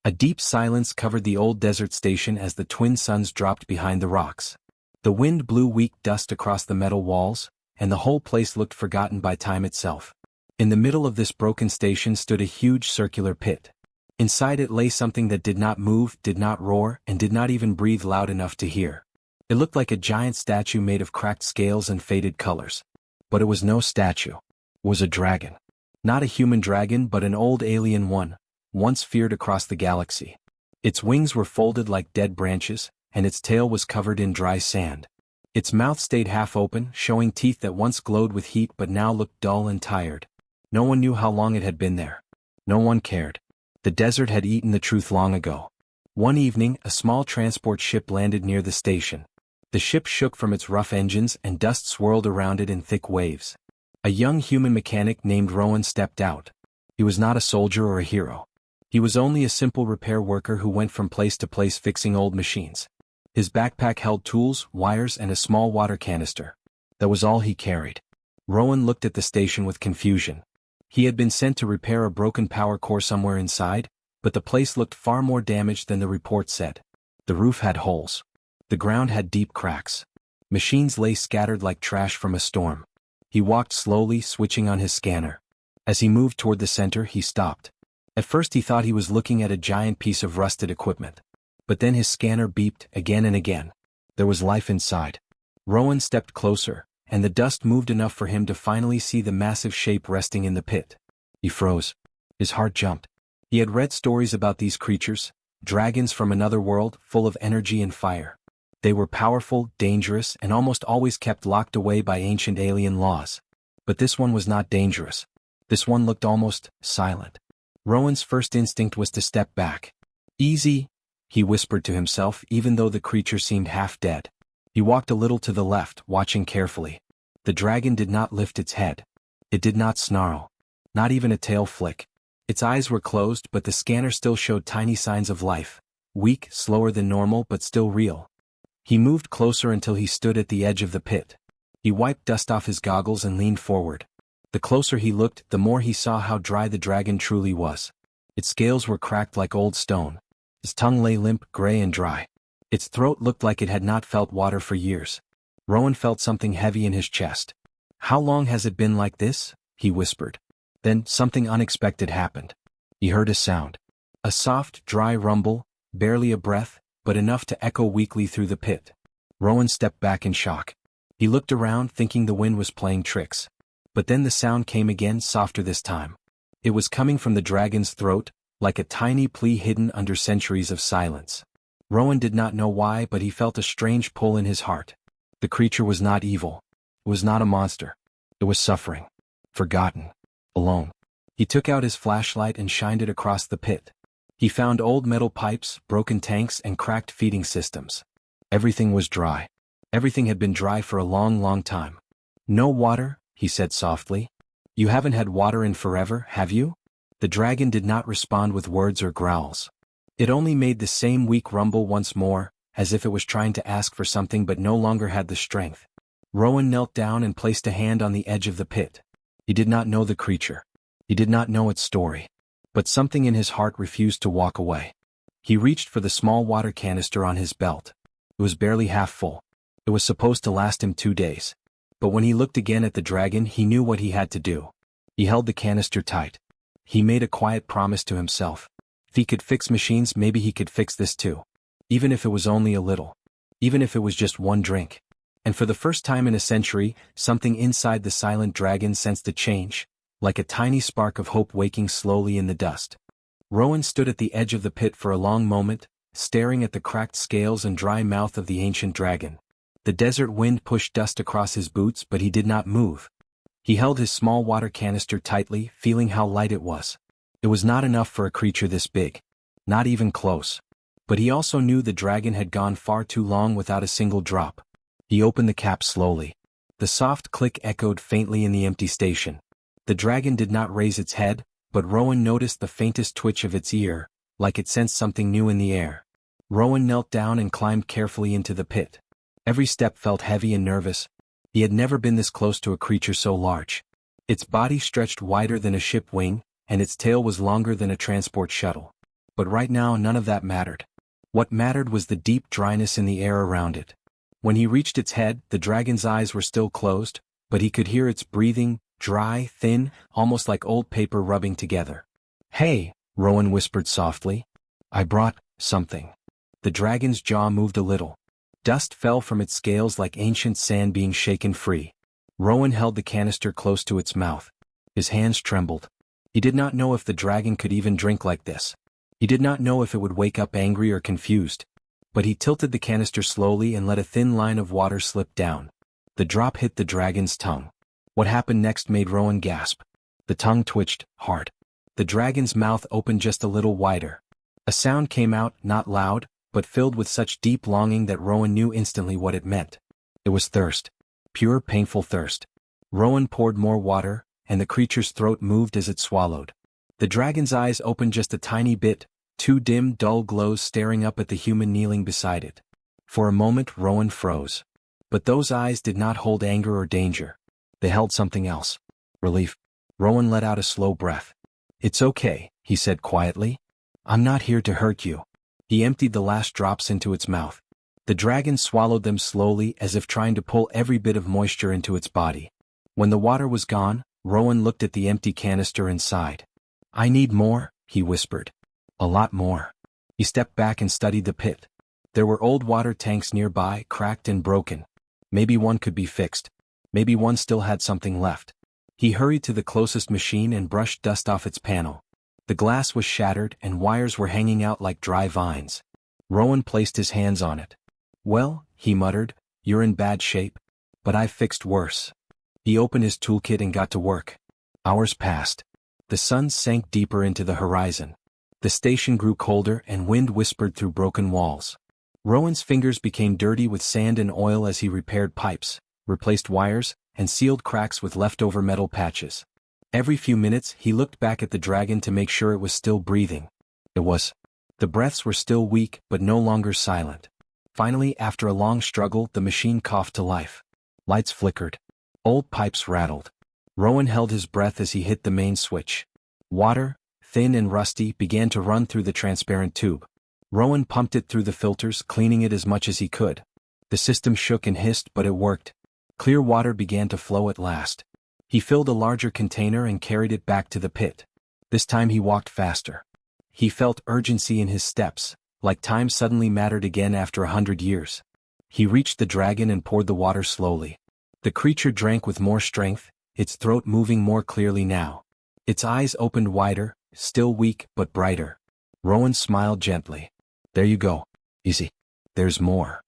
A deep silence covered the old desert station as the twin suns dropped behind the rocks. The wind blew weak dust across the metal walls, and the whole place looked forgotten by time itself. In the middle of this broken station stood a huge circular pit. Inside it lay something that did not move, did not roar, and did not even breathe loud enough to hear. It looked like a giant statue made of cracked scales and faded colors. But it was no statue. It was a dragon. Not a human dragon but an old alien one, once feared across the galaxy. Its wings were folded like dead branches, and its tail was covered in dry sand. Its mouth stayed half open, showing teeth that once glowed with heat but now looked dull and tired. No one knew how long it had been there. No one cared. The desert had eaten the truth long ago. One evening, a small transport ship landed near the station. The ship shook from its rough engines and dust swirled around it in thick waves. A young human mechanic named Rowan stepped out. He was not a soldier or a hero. He was only a simple repair worker who went from place to place fixing old machines. His backpack held tools, wires, and a small water canister. That was all he carried. Rowan looked at the station with confusion. He had been sent to repair a broken power core somewhere inside, but the place looked far more damaged than the report said. The roof had holes. The ground had deep cracks. Machines lay scattered like trash from a storm. He walked slowly, switching on his scanner. As he moved toward the center, he stopped. At first he thought he was looking at a giant piece of rusted equipment. But then his scanner beeped again and again. There was life inside. Rowan stepped closer, and the dust moved enough for him to finally see the massive shape resting in the pit. He froze. His heart jumped. He had read stories about these creatures, dragons from another world, full of energy and fire. They were powerful, dangerous, and almost always kept locked away by ancient alien laws. But this one was not dangerous. This one looked almost silent. Rowan's first instinct was to step back. "Easy," he whispered to himself, even though the creature seemed half dead. He walked a little to the left, watching carefully. The dragon did not lift its head. It did not snarl. Not even a tail flick. Its eyes were closed, but the scanner still showed tiny signs of life. Weak, slower than normal, but still real. He moved closer until he stood at the edge of the pit. He wiped dust off his goggles and leaned forward. The closer he looked, the more he saw how dry the dragon truly was. Its scales were cracked like old stone. His tongue lay limp, gray and dry. Its throat looked like it had not felt water for years. Rowan felt something heavy in his chest. "How long has it been like this?" he whispered. Then something unexpected happened. He heard a sound. A soft, dry rumble, barely a breath, but enough to echo weakly through the pit. Rowan stepped back in shock. He looked around, thinking the wind was playing tricks. But then the sound came again, softer this time. It was coming from the dragon's throat, like a tiny plea hidden under centuries of silence. Rowan did not know why, but he felt a strange pull in his heart. The creature was not evil. It was not a monster. It was suffering. Forgotten. Alone. He took out his flashlight and shined it across the pit. He found old metal pipes, broken tanks, and cracked feeding systems. Everything was dry. Everything had been dry for a long, long time. "No water," he said softly. "You haven't had water in forever, have you?" The dragon did not respond with words or growls. It only made the same weak rumble once more, as if it was trying to ask for something but no longer had the strength. Rowan knelt down and placed a hand on the edge of the pit. He did not know the creature. He did not know its story. But something in his heart refused to walk away. He reached for the small water canister on his belt. It was barely half full. It was supposed to last him 2 days. But when he looked again at the dragon, he knew what he had to do. He held the canister tight. He made a quiet promise to himself. If he could fix machines, maybe he could fix this too. Even if it was only a little. Even if it was just one drink. And for the first time in a century, something inside the silent dragon sensed a change, like a tiny spark of hope waking slowly in the dust. Rowan stood at the edge of the pit for a long moment, staring at the cracked scales and dry mouth of the ancient dragon. The desert wind pushed dust across his boots, but he did not move. He held his small water canister tightly, feeling how light it was. It was not enough for a creature this big. Not even close. But he also knew the dragon had gone far too long without a single drop. He opened the cap slowly. The soft click echoed faintly in the empty station. The dragon did not raise its head, but Rowan noticed the faintest twitch of its ear, like it sensed something new in the air. Rowan knelt down and climbed carefully into the pit. Every step felt heavy and nervous. He had never been this close to a creature so large. Its body stretched wider than a ship wing, and its tail was longer than a transport shuttle. But right now none of that mattered. What mattered was the deep dryness in the air around it. When he reached its head, the dragon's eyes were still closed, but he could hear its breathing, dry, thin, almost like old paper rubbing together. "Hey," Rowan whispered softly. "I brought something." The dragon's jaw moved a little. Dust fell from its scales like ancient sand being shaken free. Rowan held the canister close to its mouth. His hands trembled. He did not know if the dragon could even drink like this. He did not know if it would wake up angry or confused. But he tilted the canister slowly and let a thin line of water slip down. The drop hit the dragon's tongue. What happened next made Rowan gasp. The tongue twitched, hard. The dragon's mouth opened just a little wider. A sound came out, not loud, but filled with such deep longing that Rowan knew instantly what it meant. It was thirst. Pure, painful thirst. Rowan poured more water, and the creature's throat moved as it swallowed. The dragon's eyes opened just a tiny bit, two dim, dull glows staring up at the human kneeling beside it. For a moment Rowan froze. But those eyes did not hold anger or danger. They held something else. Relief. Rowan let out a slow breath. "It's okay," he said quietly. "I'm not here to hurt you." He emptied the last drops into its mouth. The dragon swallowed them slowly as if trying to pull every bit of moisture into its body. When the water was gone, Rowan looked at the empty canister and sighed. "I need more," he whispered. "A lot more." He stepped back and studied the pit. There were old water tanks nearby, cracked and broken. Maybe one could be fixed. Maybe one still had something left. He hurried to the closest machine and brushed dust off its panel. The glass was shattered and wires were hanging out like dry vines. Rowan placed his hands on it. "Well," he muttered, "you're in bad shape. But I've fixed worse." He opened his toolkit and got to work. Hours passed. The sun sank deeper into the horizon. The station grew colder and wind whispered through broken walls. Rowan's fingers became dirty with sand and oil as he repaired pipes, replaced wires, and sealed cracks with leftover metal patches. Every few minutes he looked back at the dragon to make sure it was still breathing. It was. The breaths were still weak but no longer silent. Finally, after a long struggle, the machine coughed to life. Lights flickered. Old pipes rattled. Rowan held his breath as he hit the main switch. Water, thin and rusty, began to run through the transparent tube. Rowan pumped it through the filters, cleaning it as much as he could. The system shook and hissed, but it worked. Clear water began to flow at last. He filled a larger container and carried it back to the pit. This time he walked faster. He felt urgency in his steps, like time suddenly mattered again after 100 years. He reached the dragon and poured the water slowly. The creature drank with more strength, its throat moving more clearly now. Its eyes opened wider, still weak but brighter. Rowan smiled gently. "There you go. Easy. There's more."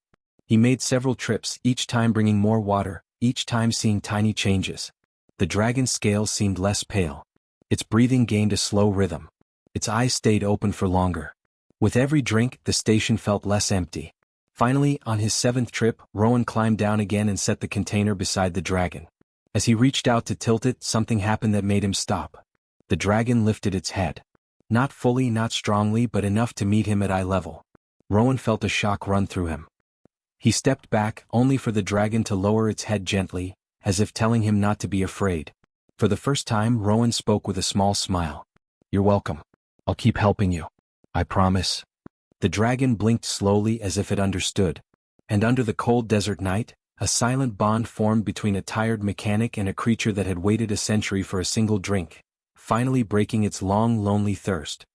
He made several trips, each time bringing more water, each time seeing tiny changes. The dragon's scales seemed less pale. Its breathing gained a slow rhythm. Its eyes stayed open for longer. With every drink, the station felt less empty. Finally, on his 7th trip, Rowan climbed down again and set the container beside the dragon. As he reached out to tilt it, something happened that made him stop. The dragon lifted its head. Not fully, not strongly, but enough to meet him at eye level. Rowan felt a shock run through him. He stepped back, only for the dragon to lower its head gently, as if telling him not to be afraid. For the first time, Rowan spoke with a small smile. "You're welcome. I'll keep helping you. I promise." The dragon blinked slowly as if it understood. And under the cold desert night, a silent bond formed between a tired mechanic and a creature that had waited a century for a single drink, finally breaking its long, lonely thirst.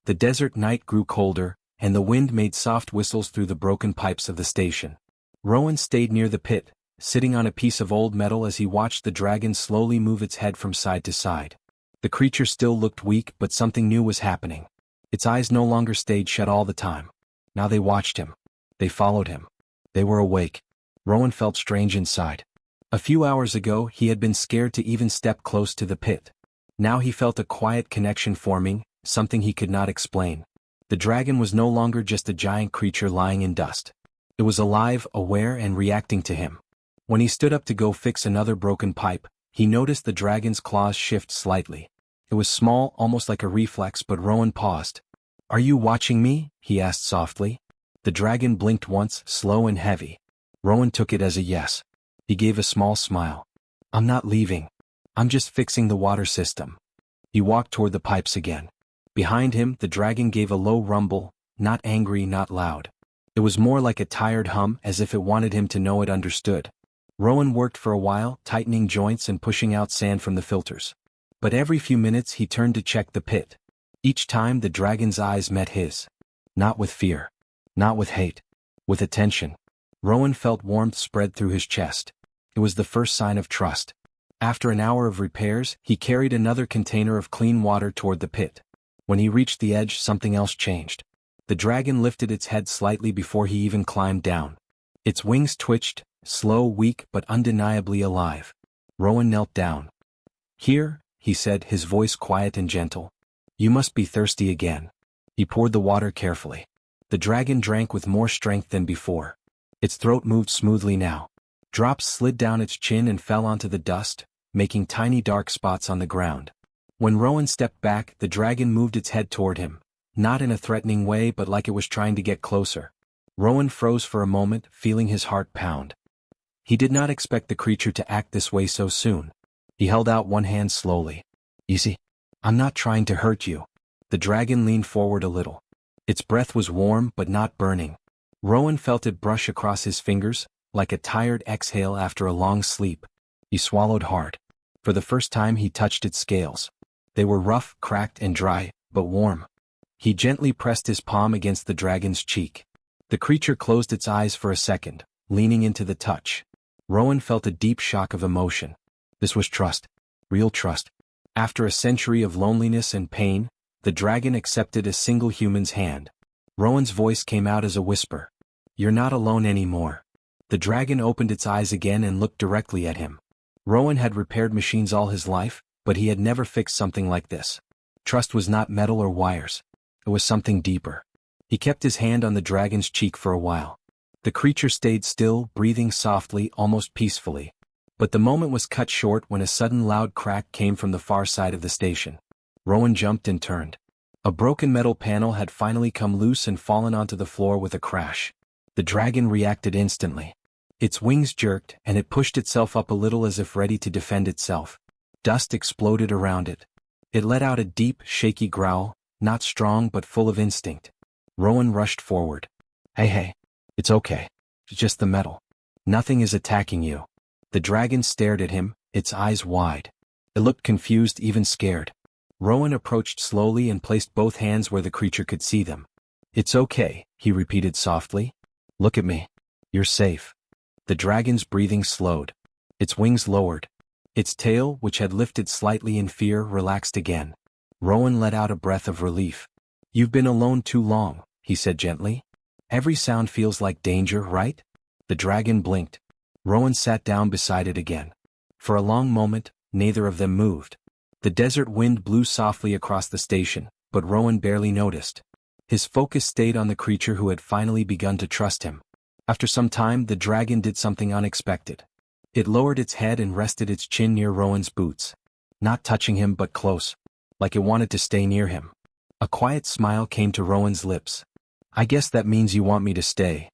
The desert night grew colder, and the wind made soft whistles through the broken pipes of the station. Rowan stayed near the pit, sitting on a piece of old metal as he watched the dragon slowly move its head from side to side. The creature still looked weak, but something new was happening. Its eyes no longer stayed shut all the time. Now they watched him. They followed him. They were awake. Rowan felt strange inside. A few hours ago he had been scared to even step close to the pit. Now he felt a quiet connection forming, something he could not explain. The dragon was no longer just a giant creature lying in dust. It was alive, aware, and reacting to him. When he stood up to go fix another broken pipe, he noticed the dragon's claws shift slightly. It was small, almost like a reflex, but Rowan paused. "Are you watching me?" he asked softly. The dragon blinked once, slow and heavy. Rowan took it as a yes. He gave a small smile. "I'm not leaving. I'm just fixing the water system." He walked toward the pipes again. Behind him, the dragon gave a low rumble, not angry, not loud. It was more like a tired hum, as if it wanted him to know it understood. Rowan worked for a while, tightening joints and pushing out sand from the filters. But every few minutes he turned to check the pit. Each time the dragon's eyes met his. Not with fear. Not with hate. With attention. Rowan felt warmth spread through his chest. It was the first sign of trust. After an hour of repairs, he carried another container of clean water toward the pit. When he reached the edge, something else changed. The dragon lifted its head slightly before he even climbed down. Its wings twitched, slow, weak, but undeniably alive. Rowan knelt down. "Here," he said, his voice quiet and gentle. "You must be thirsty again." He poured the water carefully. The dragon drank with more strength than before. Its throat moved smoothly now. Drops slid down its chin and fell onto the dust, making tiny dark spots on the ground. When Rowan stepped back, the dragon moved its head toward him, not in a threatening way but like it was trying to get closer. Rowan froze for a moment, feeling his heart pound. He did not expect the creature to act this way so soon. He held out one hand slowly. "Easy. I'm not trying to hurt you." The dragon leaned forward a little. Its breath was warm but not burning. Rowan felt it brush across his fingers, like a tired exhale after a long sleep. He swallowed hard. For the first time he touched its scales. They were rough, cracked and dry, but warm. He gently pressed his palm against the dragon's cheek. The creature closed its eyes for a second, leaning into the touch. Rowan felt a deep shock of emotion. This was trust. Real trust. After a century of loneliness and pain, the dragon accepted a single human's hand. Rowan's voice came out as a whisper. "You're not alone anymore." The dragon opened its eyes again and looked directly at him. Rowan had repaired machines all his life, but he had never fixed something like this. Trust was not metal or wires. It was something deeper. He kept his hand on the dragon's cheek for a while. The creature stayed still, breathing softly, almost peacefully. But the moment was cut short when a sudden loud crack came from the far side of the station. Rowan jumped and turned. A broken metal panel had finally come loose and fallen onto the floor with a crash. The dragon reacted instantly. Its wings jerked, and it pushed itself up a little as if ready to defend itself. Dust exploded around it. It let out a deep, shaky growl, not strong but full of instinct. Rowan rushed forward. Hey, it's okay. It's just the metal. Nothing is attacking you." The dragon stared at him, its eyes wide. It looked confused, even scared. Rowan approached slowly and placed both hands where the creature could see them. "It's okay," he repeated softly. "Look at me. You're safe." The dragon's breathing slowed. Its wings lowered. Its tail, which had lifted slightly in fear, relaxed again. Rowan let out a breath of relief. "You've been alone too long," he said gently. "Every sound feels like danger, right?" The dragon blinked. Rowan sat down beside it again. For a long moment, neither of them moved. The desert wind blew softly across the station, but Rowan barely noticed. His focus stayed on the creature who had finally begun to trust him. After some time, the dragon did something unexpected. It lowered its head and rested its chin near Rowan's boots. Not touching him but close, like it wanted to stay near him. A quiet smile came to Rowan's lips. "I guess that means you want me to stay."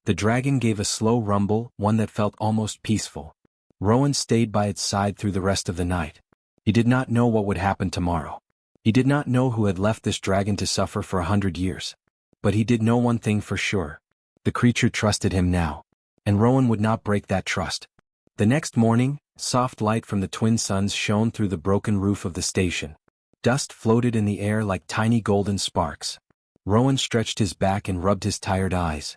The dragon gave a slow rumble, one that felt almost peaceful. Rowan stayed by its side through the rest of the night. He did not know what would happen tomorrow. He did not know who had left this dragon to suffer for 100 years. But he did know one thing for sure. The creature trusted him now. And Rowan would not break that trust. The next morning, soft light from the twin suns shone through the broken roof of the station. Dust floated in the air like tiny golden sparks. Rowan stretched his back and rubbed his tired eyes.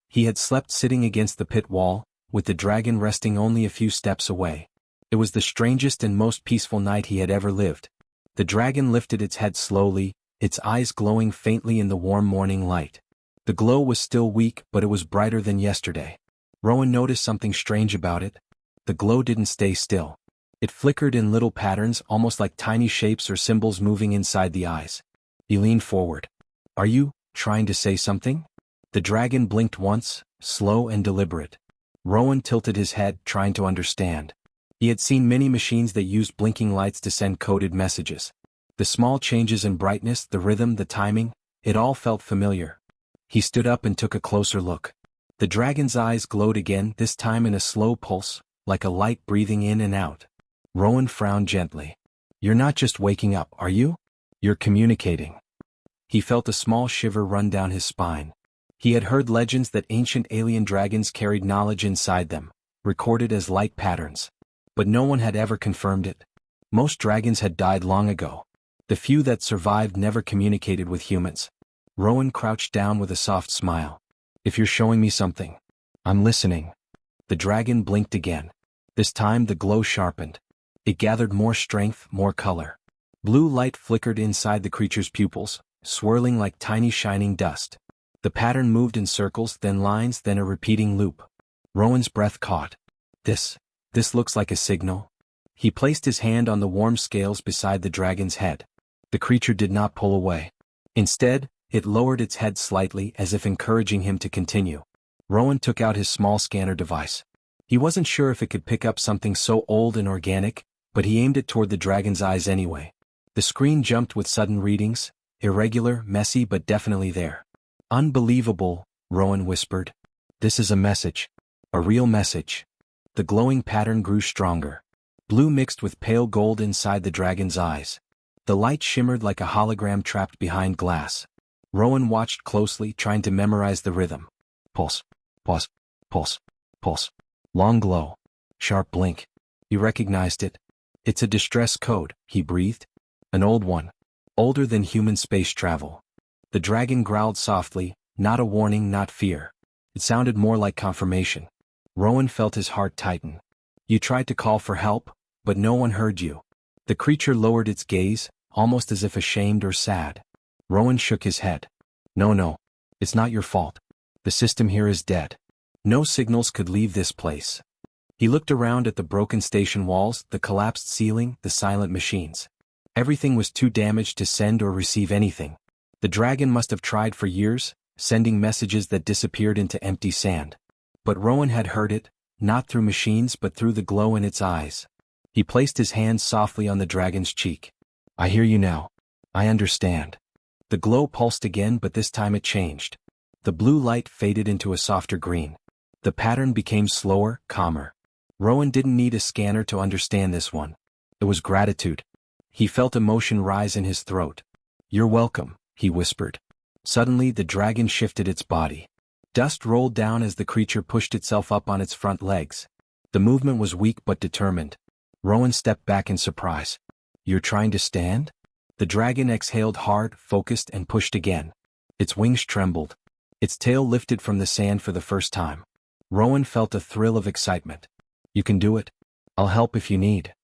He had slept sitting against the pit wall, with the dragon resting only a few steps away. It was the strangest and most peaceful night he had ever lived. The dragon lifted its head slowly, its eyes glowing faintly in the warm morning light. The glow was still weak, but it was brighter than yesterday. Rowan noticed something strange about it. The glow didn't stay still. It flickered in little patterns, almost like tiny shapes or symbols moving inside the eyes. He leaned forward. "Are you trying to say something?" The dragon blinked once, slow and deliberate. Rowan tilted his head, trying to understand. He had seen many machines that used blinking lights to send coded messages. The small changes in brightness, the rhythm, the timing, it all felt familiar. He stood up and took a closer look. The dragon's eyes glowed again, this time in a slow pulse, like a light breathing in and out. Rowan frowned gently. "You're not just waking up, are you?" You're communicating. He felt a small shiver run down his spine. He had heard legends that ancient alien dragons carried knowledge inside them, recorded as light patterns. But no one had ever confirmed it. Most dragons had died long ago. The few that survived never communicated with humans. Rowan crouched down with a soft smile. If you're showing me something, I'm listening. The dragon blinked again. This time the glow sharpened. It gathered more strength, more color. Blue light flickered inside the creature's pupils, swirling like tiny shining dust. The pattern moved in circles, then lines, then a repeating loop. Rowan's breath caught. This looks like a signal. He placed his hand on the warm scales beside the dragon's head. The creature did not pull away. Instead, it lowered its head slightly as if encouraging him to continue. Rowan took out his small scanner device. He wasn't sure if it could pick up something so old and organic, but he aimed it toward the dragon's eyes anyway. The screen jumped with sudden readings, irregular, messy, but definitely there. Unbelievable, Rowan whispered. This is a message. A real message. The glowing pattern grew stronger. Blue mixed with pale gold inside the dragon's eyes. The light shimmered like a hologram trapped behind glass. Rowan watched closely, trying to memorize the rhythm. Pulse, pulse, pulse, pulse. Long glow. Sharp blink. He recognized it. It's a distress code, he breathed. An old one. Older than human space travel. The dragon growled softly, not a warning, not fear. It sounded more like confirmation. Rowan felt his heart tighten. You tried to call for help, but no one heard you. The creature lowered its gaze, almost as if ashamed or sad. Rowan shook his head. No, it's not your fault. The system here is dead. No signals could leave this place. He looked around at the broken station walls, the collapsed ceiling, the silent machines. Everything was too damaged to send or receive anything. The dragon must have tried for years, sending messages that disappeared into empty sand. But Rowan had heard it, not through machines but through the glow in its eyes. He placed his hand softly on the dragon's cheek. I hear you now. I understand. The glow pulsed again, but this time it changed. The blue light faded into a softer green. The pattern became slower, calmer. Rowan didn't need a scanner to understand this one. It was gratitude. He felt emotion rise in his throat. You're welcome, he whispered. Suddenly the dragon shifted its body. Dust rolled down as the creature pushed itself up on its front legs. The movement was weak but determined. Rowan stepped back in surprise. You're trying to stand? The dragon exhaled hard, focused, and pushed again. Its wings trembled. Its tail lifted from the sand for the first time. Rowan felt a thrill of excitement. You can do it. I'll help if you need.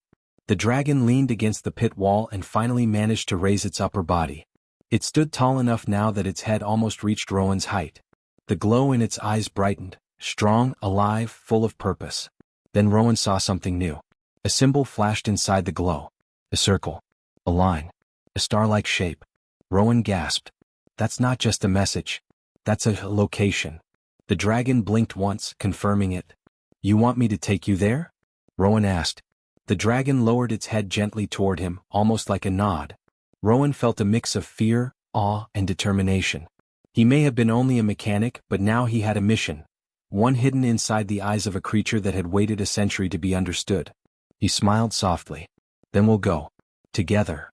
The dragon leaned against the pit wall and finally managed to raise its upper body. It stood tall enough now that its head almost reached Rowan's height. The glow in its eyes brightened, strong, alive, full of purpose. Then Rowan saw something new. A symbol flashed inside the glow. A circle. A line. A star-like shape. Rowan gasped. That's not just a message. That's a location. The dragon blinked once, confirming it. You want me to take you there? Rowan asked. The dragon lowered its head gently toward him, almost like a nod. Rowan felt a mix of fear, awe, and determination. He may have been only a mechanic, but now he had a mission. One hidden inside the eyes of a creature that had waited a century to be understood. He smiled softly. Then we'll go. Together.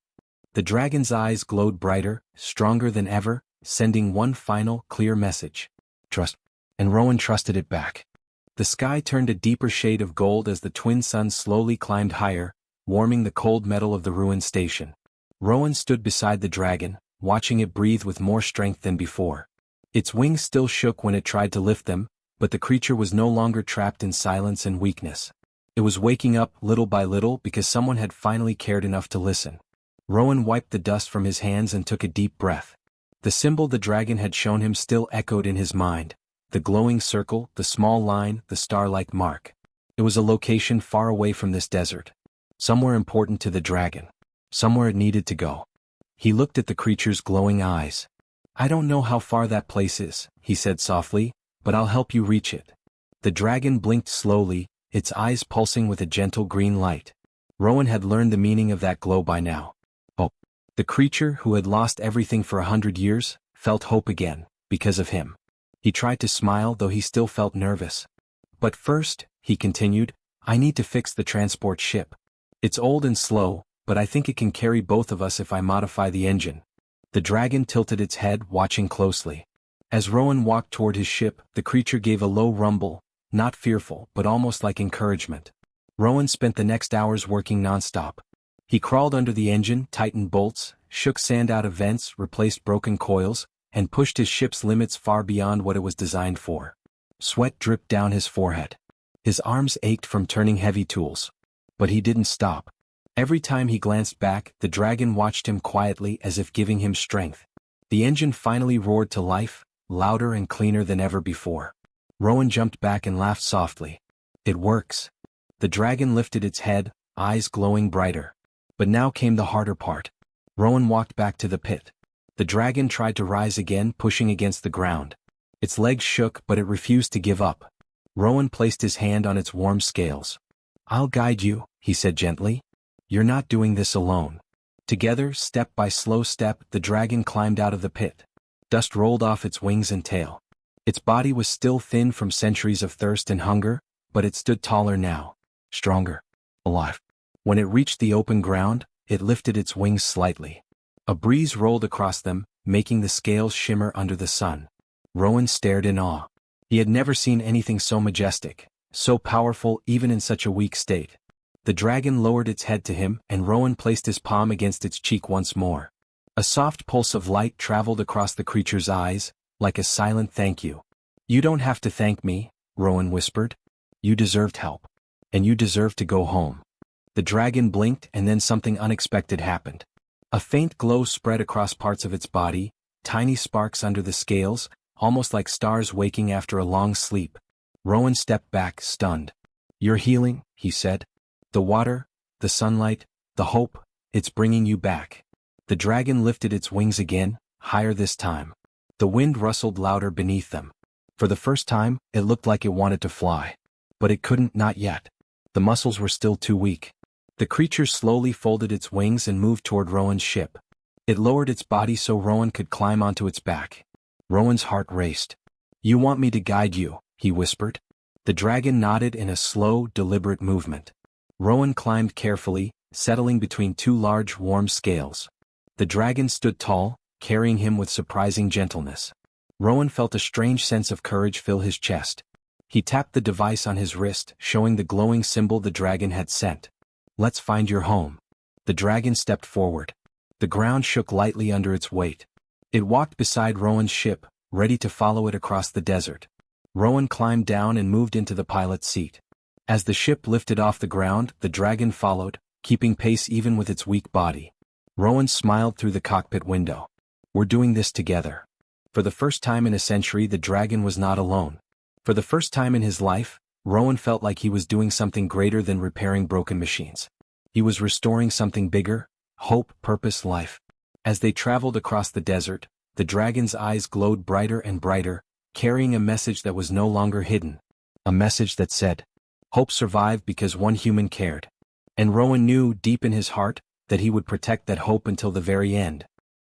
The dragon's eyes glowed brighter, stronger than ever, sending one final, clear message. Trust. And Rowan trusted it back. The sky turned a deeper shade of gold as the twin suns slowly climbed higher, warming the cold metal of the ruined station. Rowan stood beside the dragon, watching it breathe with more strength than before. Its wings still shook when it tried to lift them, but the creature was no longer trapped in silence and weakness. It was waking up little by little because someone had finally cared enough to listen. Rowan wiped the dust from his hands and took a deep breath. The symbol the dragon had shown him still echoed in his mind. The glowing circle, the small line, the star-like mark. It was a location far away from this desert. Somewhere important to the dragon. Somewhere it needed to go. He looked at the creature's glowing eyes. I don't know how far that place is, he said softly, but I'll help you reach it. The dragon blinked slowly, its eyes pulsing with a gentle green light. Rowan had learned the meaning of that glow by now. Hope. The creature, who had lost everything for 100 years, felt hope again, because of him. He tried to smile, though he still felt nervous. But first, he continued, I need to fix the transport ship. It's old and slow, but I think it can carry both of us if I modify the engine. The dragon tilted its head, watching closely. As Rowan walked toward his ship, the creature gave a low rumble, not fearful, but almost like encouragement. Rowan spent the next hours working nonstop. He crawled under the engine, tightened bolts, shook sand out of vents, replaced broken coils, and pushed his ship's limits far beyond what it was designed for. Sweat dripped down his forehead. His arms ached from turning heavy tools. But he didn't stop. Every time he glanced back, the dragon watched him quietly as if giving him strength. The engine finally roared to life, louder and cleaner than ever before. Rowan jumped back and laughed softly. It works. The dragon lifted its head, eyes glowing brighter. But now came the harder part. Rowan walked back to the pit. The dragon tried to rise again, pushing against the ground. Its legs shook, but it refused to give up. Rowan placed his hand on its warm scales. "I'll guide you," he said gently. "You're not doing this alone." Together, step by slow step, the dragon climbed out of the pit. Dust rolled off its wings and tail. Its body was still thin from centuries of thirst and hunger, but it stood taller now. Stronger. Alive. When it reached the open ground, it lifted its wings slightly. A breeze rolled across them, making the scales shimmer under the sun. Rowan stared in awe. He had never seen anything so majestic, so powerful even in such a weak state. The dragon lowered its head to him, and Rowan placed his palm against its cheek once more. A soft pulse of light traveled across the creature's eyes, like a silent thank you. "You don't have to thank me," Rowan whispered. "You deserved help. And you deserve to go home." The dragon blinked, and then something unexpected happened. A faint glow spread across parts of its body, tiny sparks under the scales, almost like stars waking after a long sleep. Rowan stepped back, stunned. "You're healing," he said. "The water, the sunlight, the hope, it's bringing you back." The dragon lifted its wings again, higher this time. The wind rustled louder beneath them. For the first time, it looked like it wanted to fly. But it couldn't, not yet. The muscles were still too weak. The creature slowly folded its wings and moved toward Rowan's ship. It lowered its body so Rowan could climb onto its back. Rowan's heart raced. "You want me to guide you," he whispered. The dragon nodded in a slow, deliberate movement. Rowan climbed carefully, settling between two large, warm scales. The dragon stood tall, carrying him with surprising gentleness. Rowan felt a strange sense of courage fill his chest. He tapped the device on his wrist, showing the glowing symbol the dragon had sent. "Let's find your home." The dragon stepped forward. The ground shook lightly under its weight. It walked beside Rowan's ship, ready to follow it across the desert. Rowan climbed down and moved into the pilot's seat. As the ship lifted off the ground, the dragon followed, keeping pace even with its weak body. Rowan smiled through the cockpit window. "We're doing this together." For the first time in a century, the dragon was not alone. For the first time in his life, Rowan felt like he was doing something greater than repairing broken machines. He was restoring something bigger: hope, purpose, life. As they traveled across the desert, the dragon's eyes glowed brighter and brighter, carrying a message that was no longer hidden. A message that said, hope survived because one human cared. And Rowan knew, deep in his heart, that he would protect that hope until the very end.